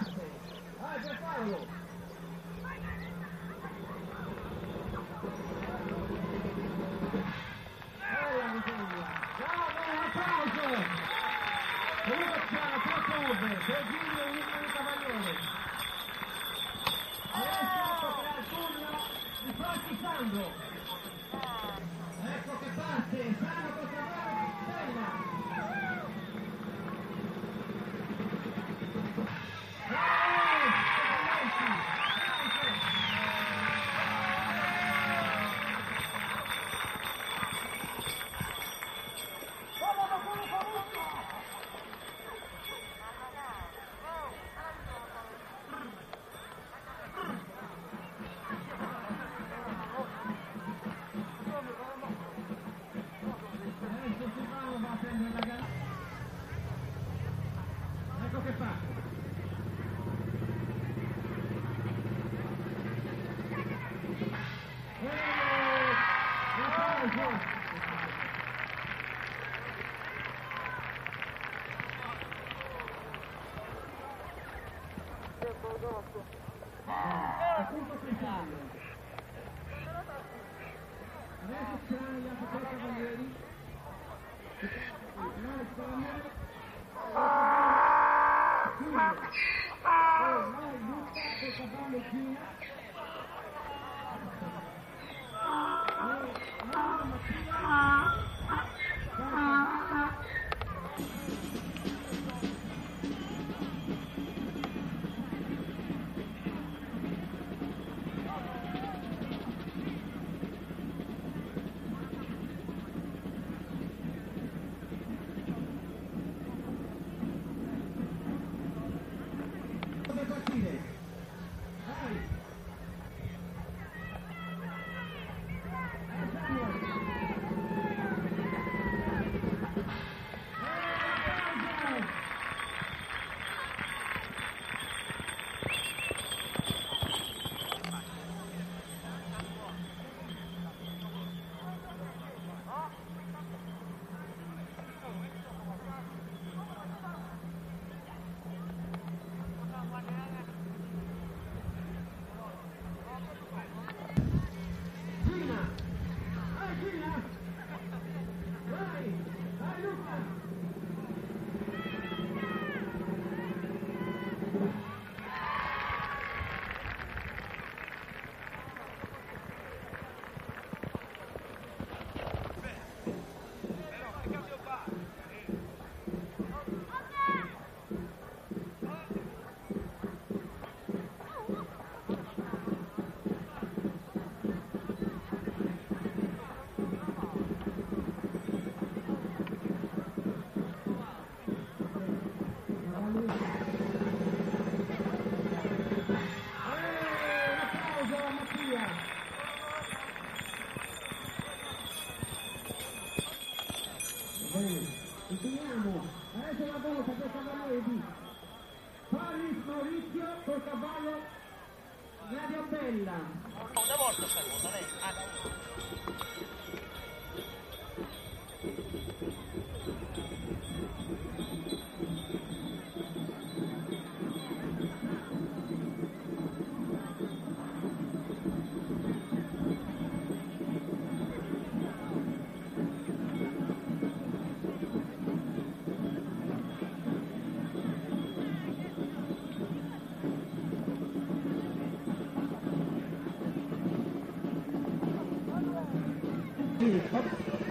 parte. Vai per Paolo. Bella Vittoria. Bravo, applauso. Luccia, Procove, Sergio e Nicola Cavaliere. Adesso toccherà il turno di Franchi Sandro. Ecco che parte, Sandro contro Bella. Ecco che fa. Adesso c'erano gli altri tre cavalieri. Continuiamo, adesso la volta per cavaliere di Paris Maurizio col cavallo Radio Bella. Una volta non è.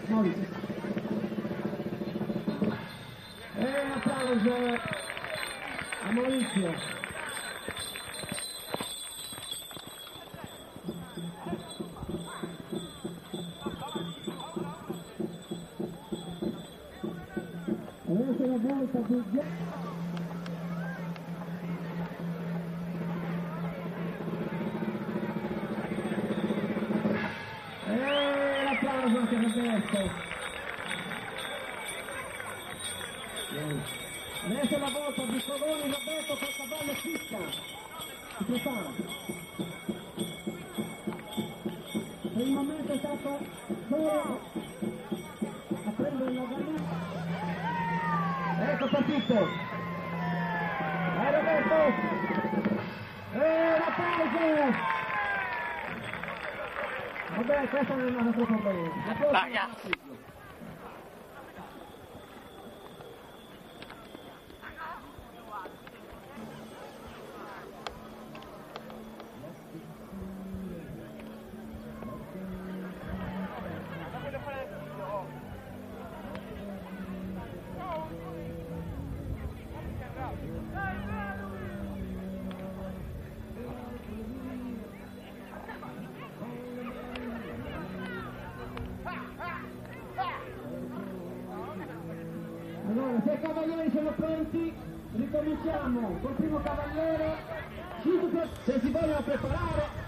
Maurizio. E un applauso a Maurizio. Adesso la volta di anche per questo. Adesso la volta di Coloni Roberto col cavallo Fisca. Si prepara. Per il momento è stato solo a prendere la gallina. Ecco partito. Vai Roberto. Vabbè, questo non è andato troppo bene. Allora, se i cavalieri sono pronti, ricominciamo col primo cavaliere. Se si vogliono preparare.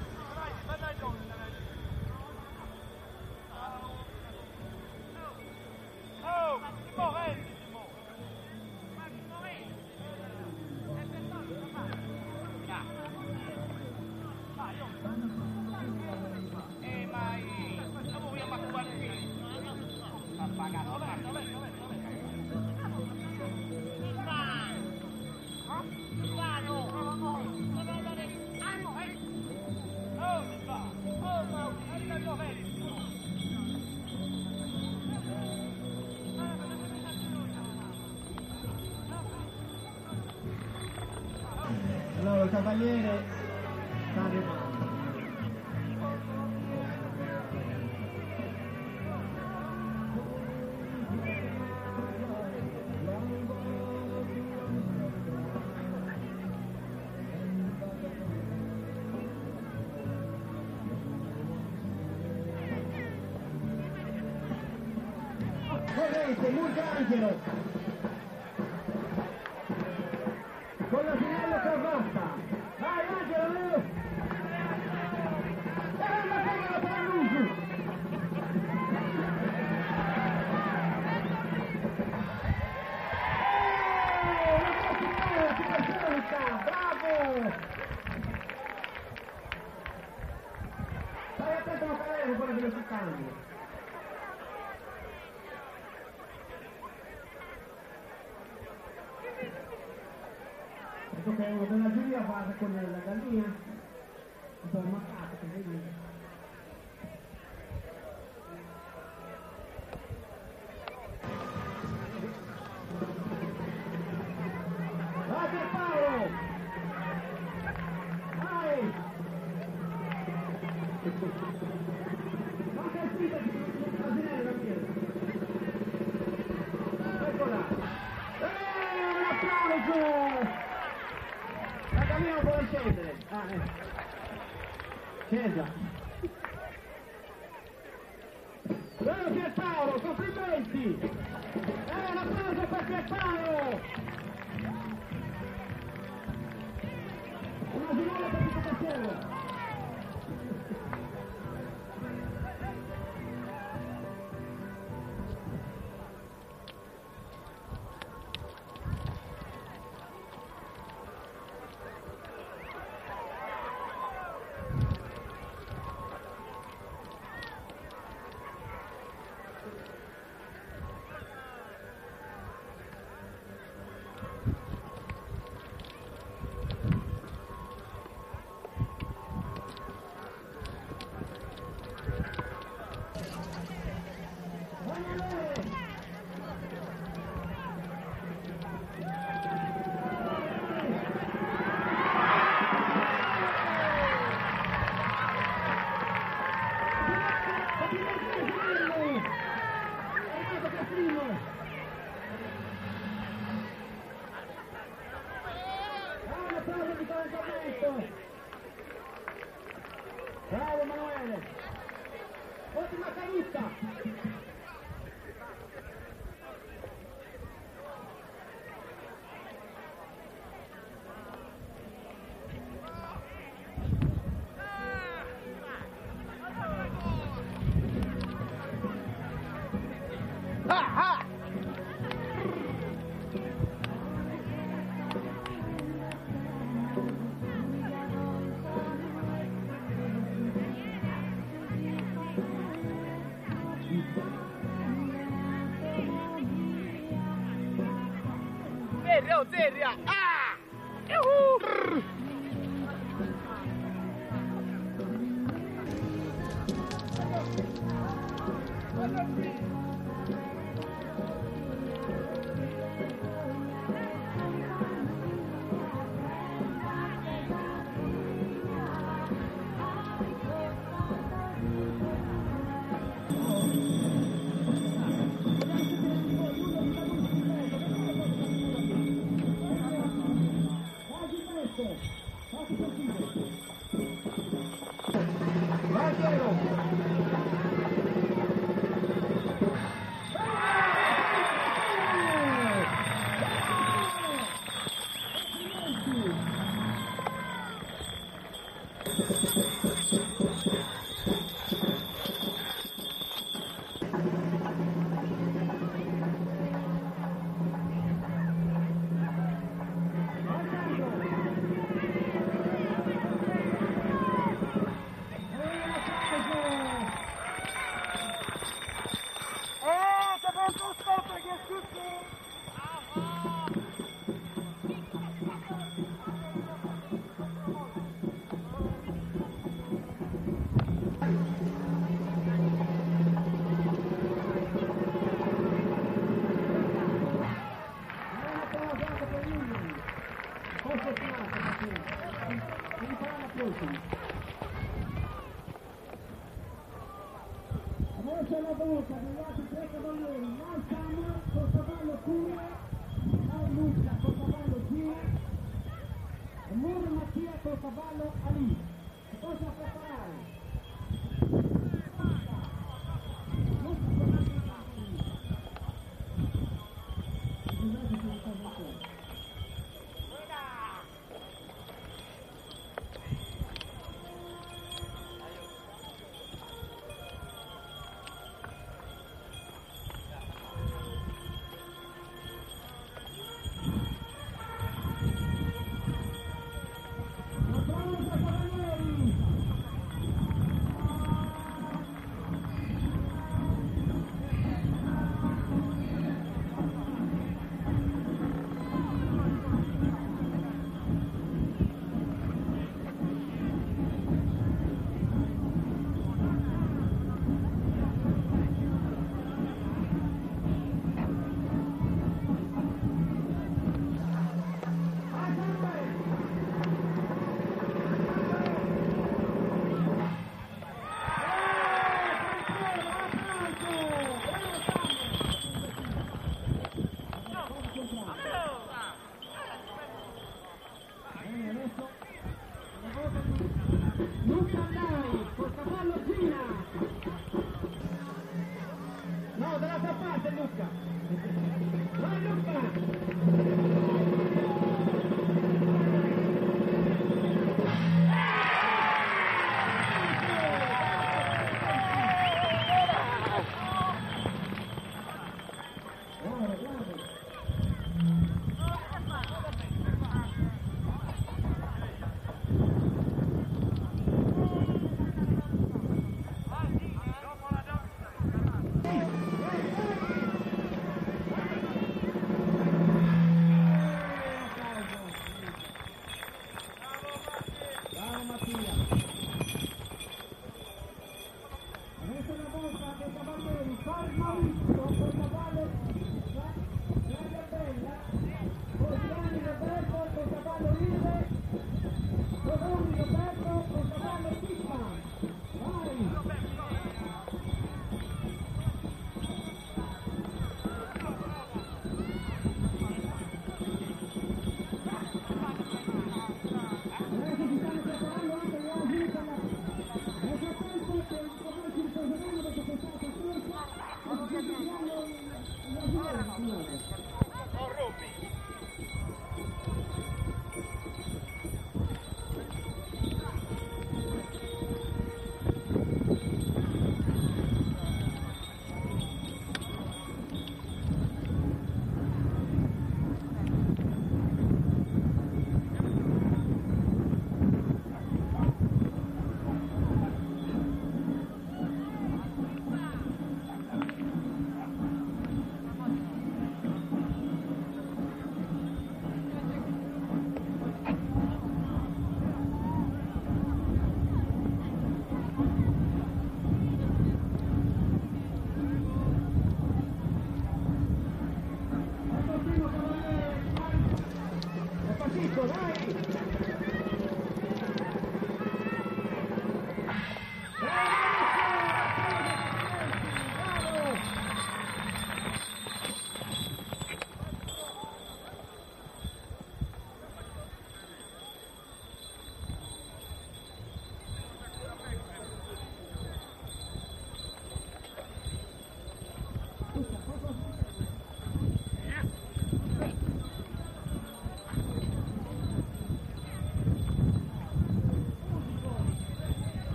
Allora il cavaliere sta arrivando. Corrente, Murgangelo con la finale cravatta. Vai Angelo! E la palla per Luigi! Bravo! Stai attento a Palermo, quello che lo sta cambio. Ecco che uno della giuria va con la gallina, un po' ammaccato, così. Vai per Paolo! Vai! Manca il filo di Casinelli da dietro. Eccola! Un applauso! La gallina vuole scendere. Scesa. Bravo Pierpaolo, complimenti! Un applauso per Pierpaolo! Una finale per tutto piacere! Bravo Emanuele! Ottima caduta! Zeria! Ah! Yuhu! Forte, forte possibile. Vai Piero! Adesso la volta degli altri tre cavalieri, Malsama, Portavallo Cura, Luca, Portavallo Gira, e Muro Mattia, Portavallo Ali. Si possa preparare.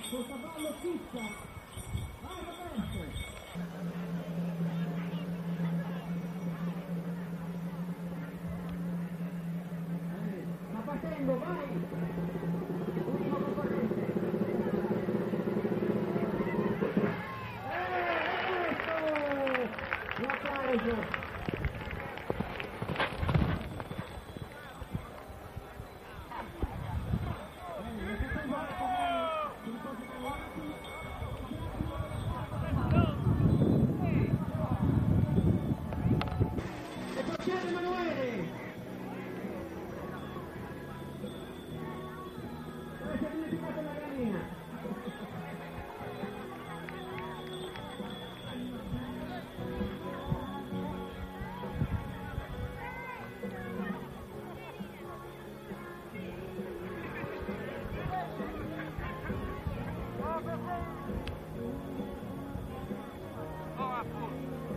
col cavallo Chicca. Vai Roberto! Sta partendo, vai! Ultimo concorrente! Un applauso! E procede Emanuele! Dove si è dimenticata la gallina?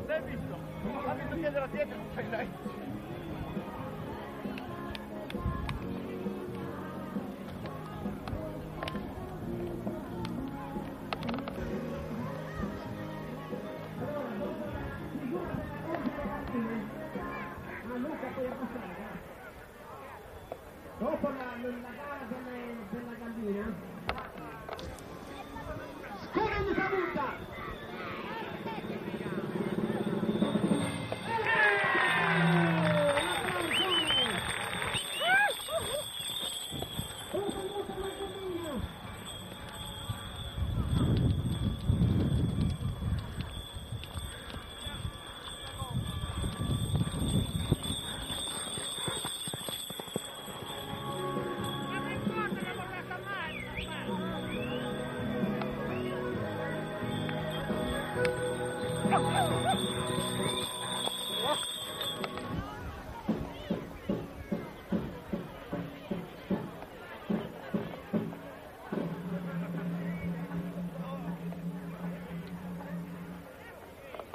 L'hai visto? Ha visto chiedere la dietro, non fai lei. Luca poi a passare, dopo la gara della gallina, scuola di Samuta!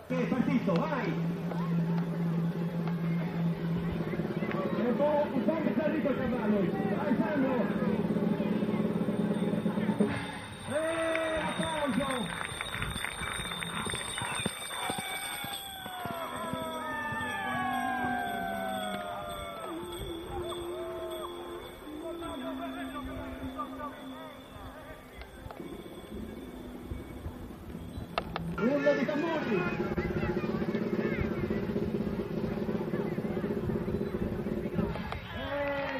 Che è partito, vai! E poi è salito il cavallo! Vai Sandro! Applauso! Urlo di tamburi!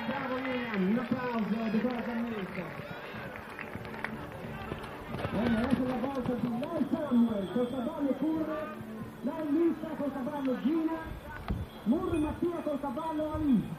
Bravo Ian, un applauso di quella cammetta. Adesso la volta di Lai Samuel col cavallo Curre, Lai Lisa col cavallo Gina, Murri Mattia col cavallo Ali.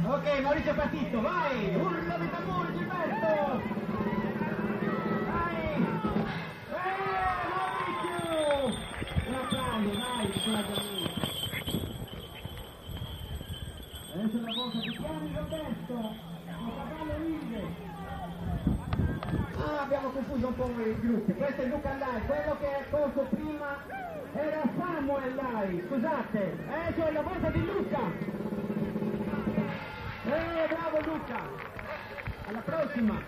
Ok, Maurizio è partito, vai! Urlo di tamburi, Gilberto! Vai! Maurizio! Un applauso, dai, con la cammina. Adesso la volta di Chiari Roberto, con cavallo Inge. Ah, abbiamo confuso un po' i gruppi. Questo è Luca Lai, quello che è corso prima era Samuel Lai, scusate. Adesso è la volta di Luca. Bravo Luca! Alla prossima!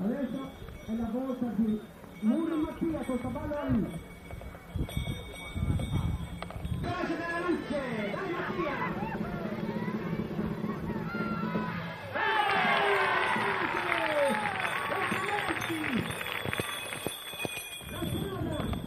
Adesso è la volta di Murri Mattia col cavallo Ali. Grazie della luce! Dai Mattia! La strada!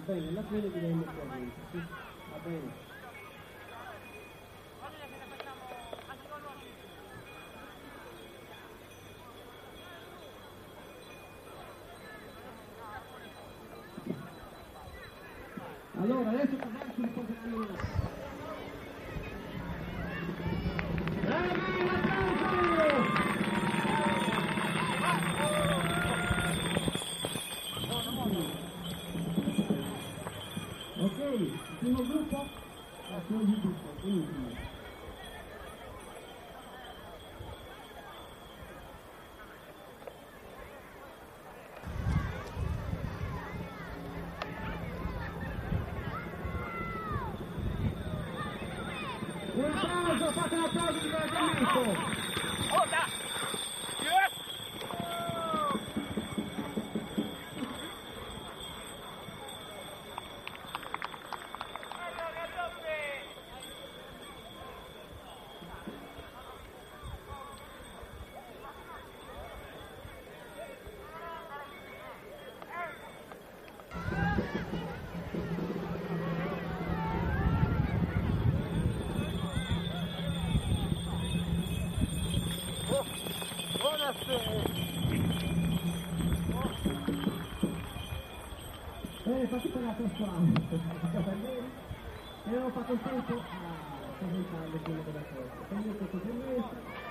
bene, la fine direi immediatamente, sì, va bene. Allora, adesso Cavallo si riposeranno. Ok, il primo gruppo? Il primo gruppo, benissimo. Un applauso, fate un applauso di vergognato! Faccio per la tua strada, e avevo fatto il tempo a presentarle quello della cosa. Quindi questo permesso.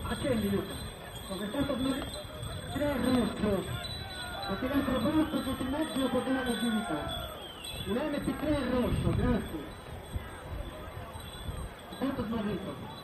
Accendi Luca, come è stato 3 rosso, perché l'altro braccio che in mezzo lo potevano agilità. Un MP3 rosso, grazie. Tanto smarrito.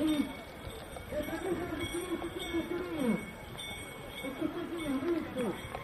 Sì. E perché sono vicino a Torino? E così ho visto.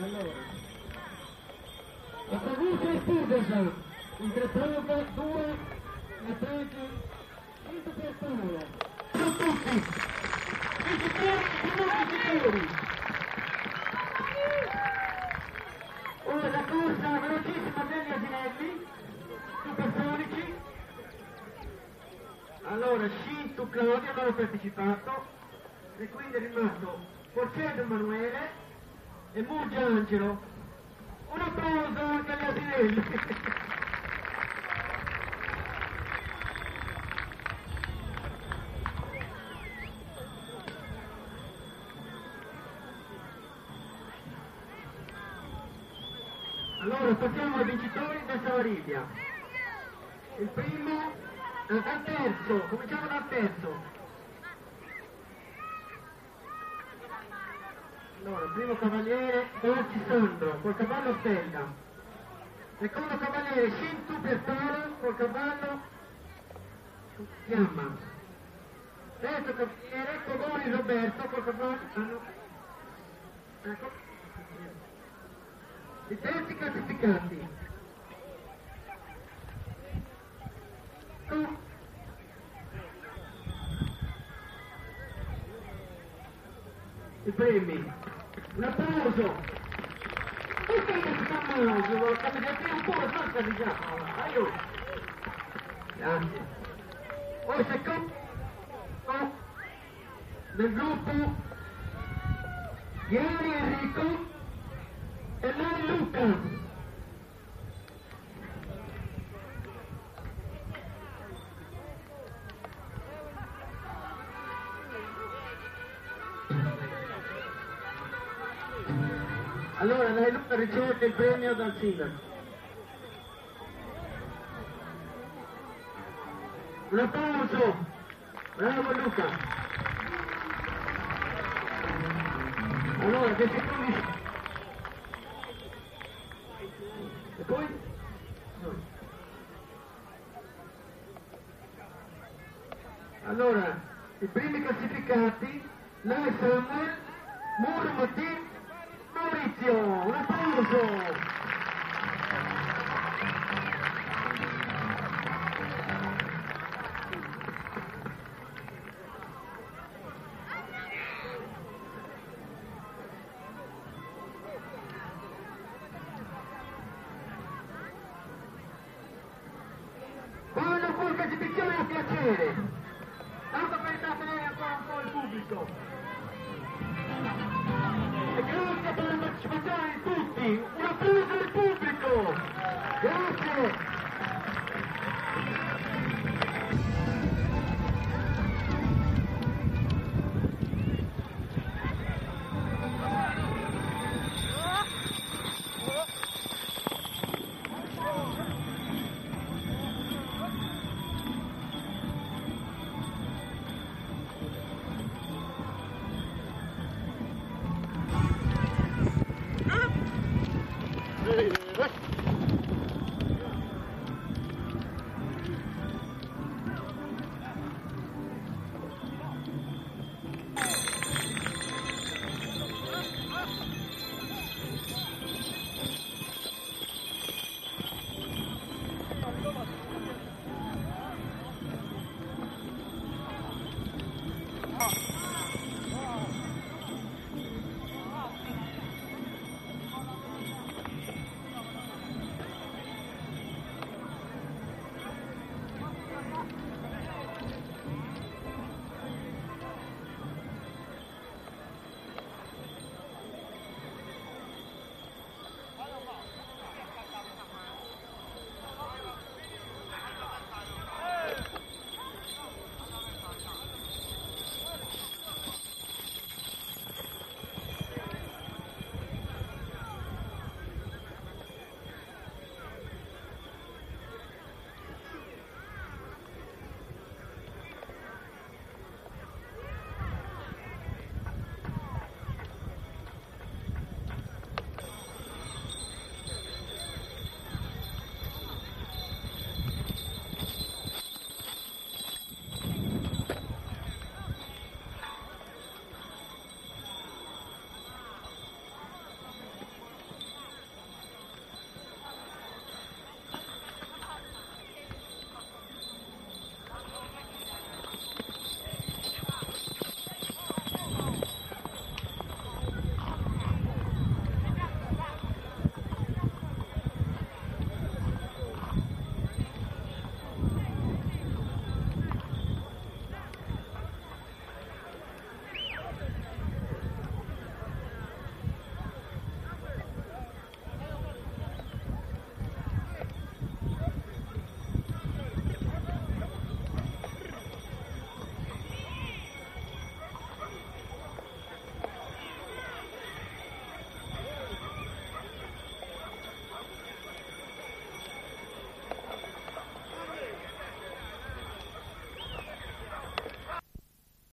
Allora, la tragusta è Stevenson, il Greprova 2, le pregi 100 per solo. Sono tutti, sicuri. Ora la corsa velocissima degli asinelli, supersonici. Allora, Scinto Claudio non ha partecipato e quindi è rimasto Porcello Emanuele e Murgia Angelo. Un applauso anche agli asinelli. Allora passiamo ai vincitori del Savaribia. Il primo, dal terzo, cominciamo dal terzo. Allora, primo cavaliere Dolci Sandro col cavallo Stella, secondo cavaliere Scintu Piertolo col cavallo Fiamma, terzo cavaliere Cogoni Roberto col cavallo ecco, i terzi classificati i premi. Un applauso! Perché si fa male? Come se prima un po' la sorta di già. Aiuto! Grazie. Poi secondo del gruppo Ieri Enrico e Mari Luca. Allora, lei Luca riceve il premio dal sindaco. Un applauso! Bravo Luca! Allora, 10 secondi. E poi? No. Allora, i primi classificati, lei Samuel, Muro Mattin, Maurizio, un applauso! Quando fu classificazione a piacere, tanto per sapere ancora un po' il pubblico. E grazie per la partecipazione di tutti, un applauso del pubblico, grazie!